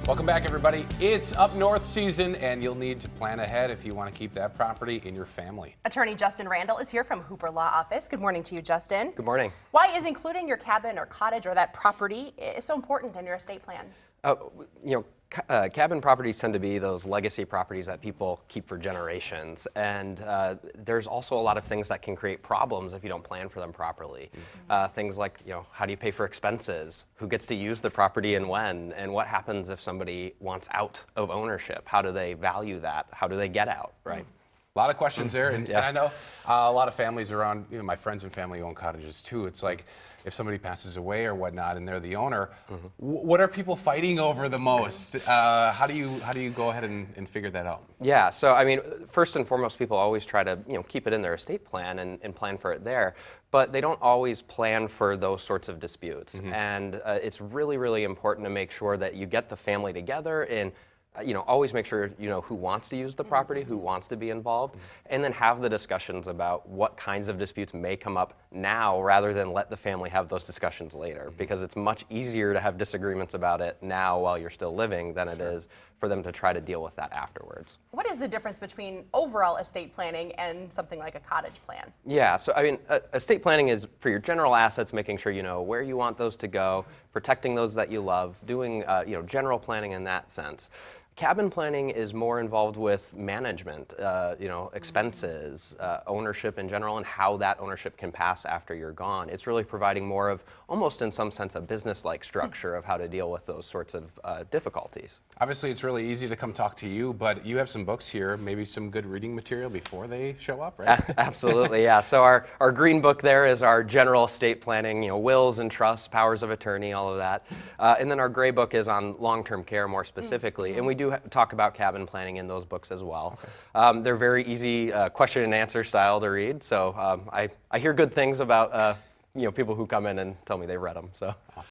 Welcome back, everybody. It's up north season, and you'll need to plan ahead if you want to keep that property in your family. Attorney Justin Randall is here from Hooper Law Office. Good morning to you, Justin. Good morning. Why is including your cabin or cottage or that property so important in your estate plan? Cabin properties tend to be those legacy properties that people keep for generations, and there's also a lot of things that can create problems if you don't plan for them properly. Things like, how do you pay for expenses? Who gets to use the property and when? And what happens if somebody wants out of ownership? How do they value that? How do they get out, right? A lot of questions there, and I know a lot of families around, my friends and family own cottages too. It's like if somebody passes away or whatnot and they're the owner, what are people fighting over the most? How do you go ahead and figure that out? Yeah, so I mean, first and foremost, people always try to keep it in their estate plan and plan for it there, but they don't always plan for those sorts of disputes. And it's really, really important to make sure that you get the family together and always make sure who wants to use the property, who wants to be involved, and then have the discussions about what kinds of disputes may come up now rather than let the family have those discussions later, because it's much easier to have disagreements about it now while you're still living than it is for them to try to deal with that afterwards. What is the difference between overall estate planning and something like a cottage plan? Yeah, so I mean, estate planning is for your general assets, making sure you know where you want those to go, protecting those that you love, doing general planning in that sense. Cabin planning is more involved with management, expenses, ownership in general, and how that ownership can pass after you're gone. It's really providing more of, almost in some sense, a business-like structure of how to deal with those sorts of difficulties. Obviously, it's really easy to come talk to you, but you have some books here, maybe some good reading material before they show up, right? Absolutely, yeah. So our green book there is our general estate planning, wills and trusts, powers of attorney, all of that. And then our gray book is on long-term care more specifically, and we do talk about cabin planning in those books as well. Okay. They're very easy question and answer style to read, so I hear good things about people who come in and tell me they've read them. So. Awesome.